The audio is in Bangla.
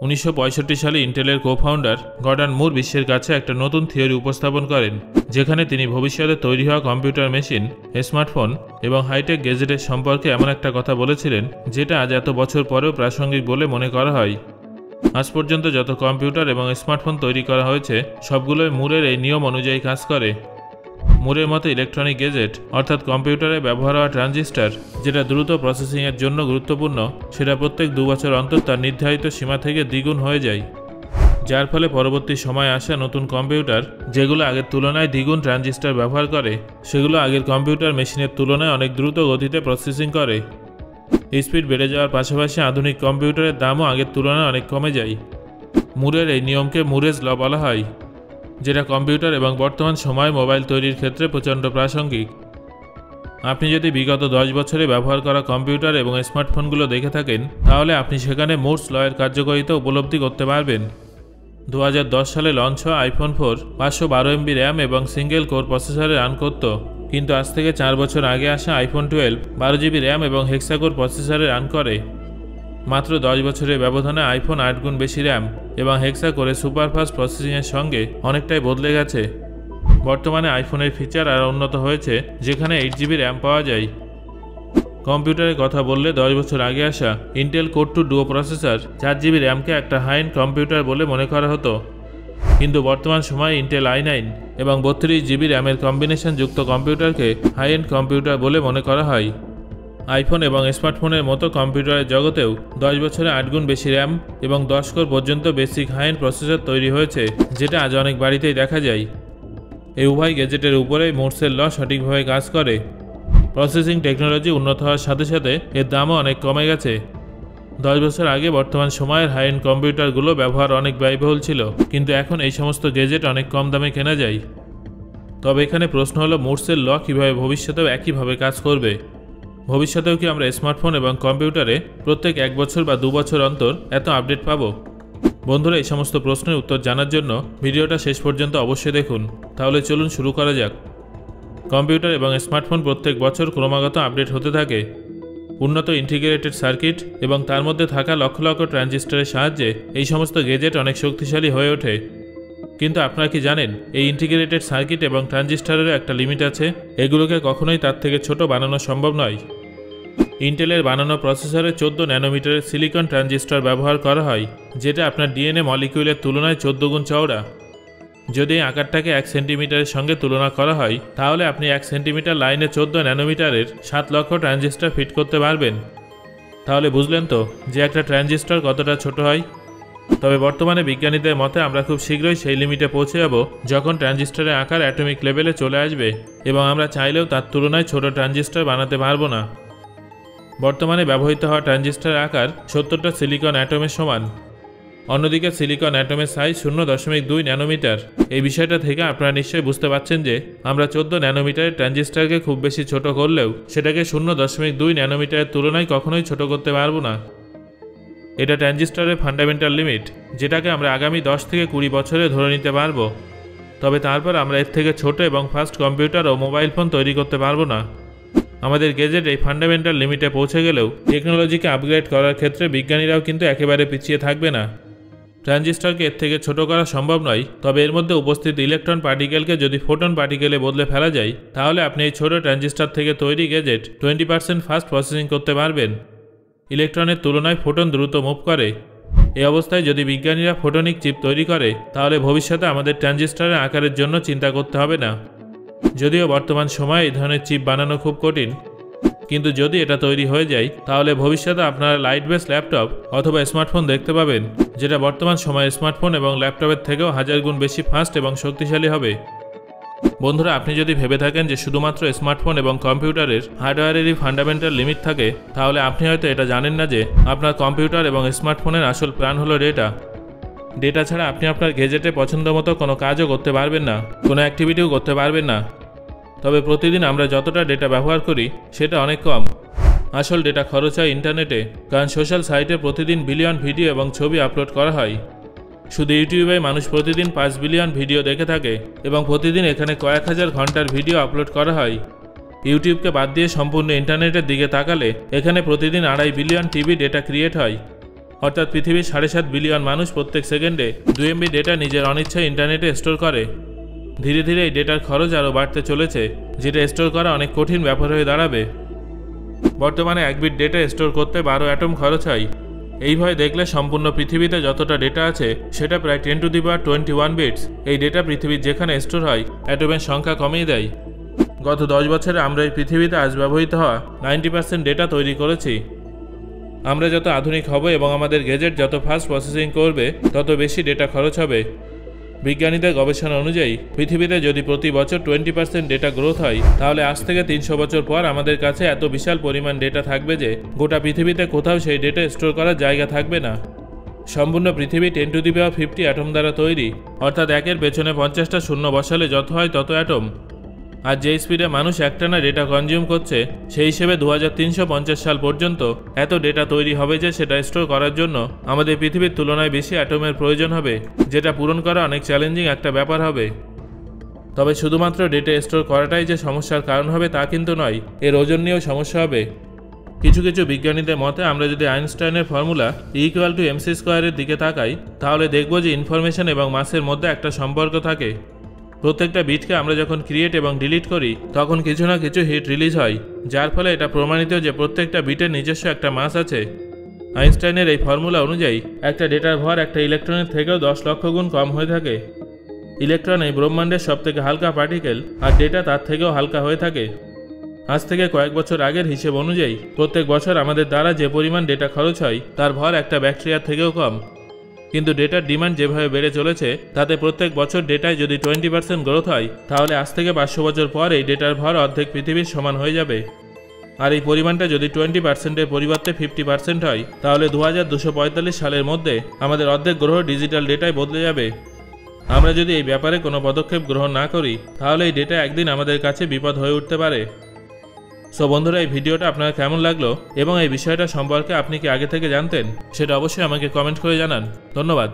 1965 সালে ইন্টেলের কো-ফাউন্ডার গর্ডন মুর বিশ্বের কাছে একটা নতুন থিওরি উপস্থাপন করেন, যেখানে তিনি ভবিষ্যতে তৈরি হওয়া কম্পিউটার মেশিন, স্মার্টফোন এবং হাইটেক গ্যাজেটের সম্পর্কে এমন একটা কথা বলেছিলেন যেটা আজ এত বছর পরেও প্রাসঙ্গিক বলে মনে করা হয়। আজ পর্যন্ত যত কম্পিউটার এবং স্মার্টফোন তৈরি করা হয়েছে সবগুলোই মুরের এই নিয়ম অনুযায়ী কাজ করে। মুরের মতো ইলেকট্রনিক গ্যাজেট অর্থাৎ কম্পিউটারে ব্যবহার হওয়া ট্রানজিস্টর, যেটা দ্রুত প্রসেসিংয়ের জন্য গুরুত্বপূর্ণ, সেটা প্রত্যেক 2 বছর অন্তর তার নির্ধারিত সীমা থেকে দ্বিগুণ হয়ে যায়, যার ফলে পরবর্তী সময়ে আসা নতুন কম্পিউটার যেগুলো আগের তুলনায় দ্বিগুণ ট্রানজিস্টর ব্যবহার করে সেগুলো আগের কম্পিউটার মেশিনের তুলনায় অনেক দ্রুত গতিতে প্রসেসিং করে। স্পিড বেড়ে যাওয়ার পাশাপাশি আধুনিক কম্পিউটারের দামও আগের তুলনায় অনেক কমে যায়। মুরের এই নিয়মকে মুরেজ ল বলা হয়, যেটা কম্পিউটার এবং বর্তমান সময়ে মোবাইল তৈরির ক্ষেত্রে প্রচণ্ড প্রাসঙ্গিক। আপনি যদি বিগত 10 বছরে ব্যবহার করা কম্পিউটার এবং স্মার্টফোনগুলো দেখে থাকেন, তাহলে আপনি সেখানে মুরস লয়ের কার্যকারিতা উপলব্ধি করতে পারবেন। 2010 সালে লঞ্চ হওয়া আইফোন 4 512 MB র্যাম এবং সিঙ্গেল কোর প্রসেসরে রান করত, কিন্তু আজ থেকে 4 বছর আগে আসা আইফোন 12 12 GB র্যাম এবং হেক্সাকোর প্রসেসরে রান করে। মাত্র 10 বছরের ব্যবধানে আইফোন 8 গুণ বেশি র্যাম এবং হেক্সাকোরে সুপারফাস্ট প্রসেসিংয়ের সঙ্গে অনেকটাই বদলে গেছে। বর্তমানে আইফোনের ফিচার আরও উন্নত হয়েছে, যেখানে 8 GB র্যাম পাওয়া যায়। কম্পিউটারের কথা বললে 10 বছর আগে আসা Intel core 2 duo processor 4 GB র্যামকে একটা হাই এন্ড কম্পিউটার বলে মনে করা হতো, কিন্তু বর্তমান সময়ে ইন্টেল i9 এবং 32 GB র্যামের কম্বিনেশন যুক্ত কম্পিউটারকে হাই এন্ড কম্পিউটার বলে মনে করা হয়। আইফোন এবং স্মার্টফোনের মতো কম্পিউটারের জগতেও 10 বছরে 8 গুণ বেশি র্যাম এবং 10 কোর পর্যন্ত বেসিক হাই এন্ড প্রসেসর তৈরি হয়েছে, যেটা আজ অনেক বাড়িতেই দেখা যায়। এই উভয় গ্যাজেটের উপরেই মুরসের ল সঠিকভাবে কাজ করে। প্রসেসিং টেকনোলজি উন্নত হওয়ার সাথে সাথে এর দামও অনেক কমে গেছে। 10 বছর আগে বর্তমান সময়ের হাই এন্ড কম্পিউটারগুলো ব্যবহার অনেক ব্যয়বহুল ছিল, কিন্তু এখন এই সমস্ত গ্যাজেট অনেক কম দামে কেনা যায়। তবে এখানে প্রশ্ন হলো, মুরসের ল কীভাবে ভবিষ্যতেও একইভাবে কাজ করবে? ভবিষ্যতেও কি আমরা স্মার্টফোন এবং কম্পিউটারে প্রত্যেক 1 বছর বা 2 বছর অন্তর এত আপডেট পাবো? বন্ধুরা, এই সমস্ত প্রশ্নের উত্তর জানার জন্য ভিডিওটা শেষ পর্যন্ত অবশ্যই দেখুন। তাহলে চলুন শুরু করা যাক। কম্পিউটার এবং স্মার্টফোন প্রত্যেক বছর ক্রমাগত আপডেট হতে থাকে। উন্নত ইন্টিগ্রেটেড সার্কিট এবং তার মধ্যে থাকা লক্ষ লক্ষ ট্রানজিস্টরের সাহায্যে এই সমস্ত গ্যাজেট অনেক শক্তিশালী হয়ে ওঠে। কিন্তু আপনারা কি জানেন, এই ইন্টিগ্রেটেড সার্কিট এবং ট্রানজিস্টরেরও একটা লিমিট আছে। এগুলোকে কখনোই তার থেকে ছোট বানানো সম্ভব নয়। ইন্টেলের বানানো প্রসেসরে 14 ন্যানোমিটারের সিলিকন ট্রানজিস্টর ব্যবহার করা হয়, যেটা আপনার ডিএনএ মলিকিউলের তুলনায় 14 গুণ চওড়া। যদি এই আকারটাকে 1 সেন্টিমিটারের সঙ্গে তুলনা করা হয়, তাহলে আপনি 1 সেন্টিমিটার লাইনে 14 ন্যানোমিটারের 7 লক্ষ ট্রানজিস্টর ফিট করতে পারবেন। তাহলে বুঝলেন তো যে একটা ট্রানজিস্টর কতটা ছোট হয়। তবে বর্তমানে বিজ্ঞানীদের মতে আমরা খুব শীঘ্রই সেই লিমিটে পৌঁছে যাব, যখন ট্রানজিস্টরের আকার অ্যাটমিক লেভেলে চলে আসবে এবং আমরা চাইলেও তার তুলনায় ছোট ট্রানজিস্টর বানাতে পারবো না। বর্তমানে ব্যবহৃত হওয়া ট্রানজিস্টরের আকার 70টা সিলিকন অ্যাটমের সমান। অন্যদিকে সিলিকন অ্যাটমের সাইজ 0.2 ন্যানোমিটার। এই বিষয়টা থেকে আপনারা নিশ্চয়ই বুঝতে পারছেন যে আমরা 14 ন্যানোমিটারের ট্রানজিস্টরকে খুব বেশি ছোট করলেও সেটাকে 0.2 ন্যানোমিটারের তুলনায় কখনোই ছোট করতে পারবো না। এটা ট্রানজিস্টরের ফান্ডামেন্টাল লিমিট, যেটাকে আমরা আগামী 10 থেকে 20 বছরে ধরে নিতে পারবো। তবে তারপর আমরা এর থেকে ছোট এবং ফাস্ট কম্পিউটার ও মোবাইল ফোন তৈরি করতে পারবো না। আমাদের গ্যাজেট এই ফান্ডামেন্টাল লিমিটে পৌঁছে গেলেও টেকনোলজিকে আপগ্রেড করার ক্ষেত্রে বিজ্ঞানীরাও কিন্তু একেবারে পিছিয়ে থাকবে না। ট্রানজিস্টরকে এর থেকে ছোট করা সম্ভব নয়, তবে এর মধ্যে উপস্থিত ইলেকট্রন পার্টিকেলকে যদি ফোটন পার্টিকেলে বদলে ফেলা যায়, তাহলে আপনি এই ছোট ট্রানজিস্টর থেকে তৈরি গ্যাজেট 20% ফাস্ট প্রসেসিং করতে পারবেন। ইলেকট্রনের তুলনায় ফোটন দ্রুত মুভ করে। এই অবস্থায় যদি বিজ্ঞানীরা ফোটনিক চিপ তৈরি করে, তাহলে ভবিষ্যতে আমাদের ট্রানজিস্টরের আকারের জন্য চিন্তা করতে হবে না। যদিও বর্তমান সময়ে এই ধরনের চিপ বানানো খুব কঠিন, কিন্তু যদি এটা তৈরি হয়ে যায়, তাহলে ভবিষ্যতে আপনারা লাইট বেস ল্যাপটপ অথবা স্মার্টফোন দেখতে পাবেন, যেটা বর্তমান সময়ে স্মার্টফোন এবং ল্যাপটপের থেকেও 1000 গুণ বেশি ফাস্ট এবং শক্তিশালী হবে। বন্ধুরা, আপনি যদি ভেবে থাকেন যে শুধুমাত্র স্মার্টফোন এবং কম্পিউটারের হার্ডওয়্যারেরই ফান্ডামেন্টাল লিমিট থাকে, তাহলে আপনি হয়তো এটা জানেন না যে আপনার কম্পিউটার এবং স্মার্টফোনের আসল প্রাণ হলো ডেটা ছাড়া আপনি আপনার গ্যাজেটে পছন্দ মতো কোনো কাজও করতে পারবেন না, কোনো অ্যাক্টিভিটিও করতে পারবেন না। তবে প্রতিদিন আমরা যতটা ডেটা ব্যবহার করি সেটা অনেক কম। আসল ডেটা খরচ হয় ইন্টারনেটে, কারণ সোশ্যাল সাইটে প্রতিদিন বিলিয়ন ভিডিও এবং ছবি আপলোড করা হয়। শুধু ইউটিউবে মানুষ প্রতিদিন 5 বিলিয়ন ভিডিও দেখে থাকে এবং প্রতিদিন এখানে কয়েক হাজার ঘন্টার ভিডিও আপলোড করা হয়। ইউটিউবকে বাদ দিয়ে সম্পূর্ণ ইন্টারনেটের দিকে তাকালে এখানে প্রতিদিন 2.5 বিলিয়ন টিবি ডেটা ক্রিয়েট হয়। অর্থাৎ পৃথিবীর 7.5 বিলিয়ন মানুষ প্রত্যেক সেকেন্ডে 2 MB ডেটা নিজের অনিচ্ছায় ইন্টারনেটে স্টোর করে। ধীরে ধীরে এই ডেটার খরচ আরও বাড়তে চলেছে, যেটা স্টোর করা অনেক কঠিন ব্যাপার হয়ে দাঁড়াবে। বর্তমানে 1 বিট ডেটা স্টোর করতে 12 অ্যাটম খরচ হয়। এইভাবে দেখলে সম্পূর্ণ পৃথিবীতে যতটা ডেটা আছে সেটা প্রায় 10⁻21 বিটস। এই ডেটা পৃথিবীর যেখানে স্টোর হয় অ্যাটমের সংখ্যা কমিয়ে দেয়। গত 10 বছরে আমরা এই পৃথিবীতে আজ ব্যবহৃত হওয়া 90% ডেটা তৈরি করেছি। আমরা যত আধুনিক হব এবং আমাদের গ্যাজেট যত ফাস্ট প্রসেসিং করবে তত বেশি ডেটা খরচ হবে। বিজ্ঞানীদের গবেষণা অনুযায়ী পৃথিবীতে যদি প্রতি বছর 20% ডেটা গ্রোথ হয়, তাহলে আজ থেকে 300 বছর পর আমাদের কাছে এত বিশাল পরিমাণ ডেটা থাকবে যে গোটা পৃথিবীতে কোথাও সেই ডেটা স্টোর করার জায়গা থাকবে না। সম্পূর্ণ পৃথিবী 10⁻50 অ্যাটম দ্বারা তৈরি, অর্থাৎ একের পেছনে 50টা শূন্য বসালে যত হয় তত অ্যাটম। আর যে স্পিডে মানুষ একটানা ডেটা কনজিউম করছে, সেই হিসেবে 2350 সাল পর্যন্ত এত ডেটা তৈরি হবে যে সেটা স্টোর করার জন্য আমাদের পৃথিবীর তুলনায় বেশি অ্যাটমের প্রয়োজন হবে, যেটা পূরণ করা অনেক চ্যালেঞ্জিং একটা ব্যাপার হবে। তবে শুধুমাত্র ডেটা স্টোর করাটাই যে সমস্যার কারণ হবে তা কিন্তু নয়, এর ওজন নিয়েও সমস্যা হবে। কিছু কিছু বিজ্ঞানীদের মতে আমরা যদি আইনস্টাইনের ফর্মুলা E=mc² এর দিকে তাকাই, তাহলে দেখব যে ইনফরমেশন এবং মাসের মধ্যে একটা সম্পর্ক থাকে। প্রত্যেকটা বিটকে আমরা যখন ক্রিয়েট এবং ডিলিট করি তখন কিছু না কিছু হিট রিলিজ হয়, যার ফলে এটা প্রমাণিত যে প্রত্যেকটা বিটের নিজস্ব একটা মাস আছে। আইনস্টাইনের এই ফর্মুলা অনুযায়ী একটা ডেটার ভর একটা ইলেকট্রনের থেকেও 10 লক্ষ গুণ কম হয়ে থাকে। ইলেকট্রন এই ব্রহ্মাণ্ডের সবথেকে হালকা পার্টিকেল, আর ডেটা তার থেকেও হালকা হয়ে থাকে। আজ থেকে কয়েক বছর আগের হিসেব অনুযায়ী প্রত্যেক বছর আমাদের দ্বারা যে পরিমাণ ডেটা খরচ হয় তার ভর একটা ব্যাকটেরিয়ার থেকেও কম। কিন্তু ডেটার ডিমান্ড যেভাবে বেড়ে চলেছে তাতে প্রত্যেক বছর ডেটায় যদি 20% গ্রোথ হয়, তাহলে আজ থেকে 500 বছর পর এই ডেটার ভর অর্ধেক পৃথিবীর সমান হয়ে যাবে। আর এই পরিমাণটা যদি 20%-এর পরিবর্তে 50% হয়, তাহলে 2245 সালের মধ্যে আমাদের অর্ধেক গ্রহ ডিজিটাল ডেটায় বদলে যাবে। আমরা যদি এই ব্যাপারে কোনো পদক্ষেপ গ্রহণ না করি, তাহলে এই ডেটা একদিন আমাদের কাছে বিপদ হয়ে উঠতে পারে। সো বন্ধুরা, এই ভিডিওটা আপনার কেমন লাগলো এবং এই বিষয়টা সম্পর্কে আপনি কি আগে থেকে জানতেন, সেটা অবশ্যই আমাকে কমেন্ট করে জানান। ধন্যবাদ।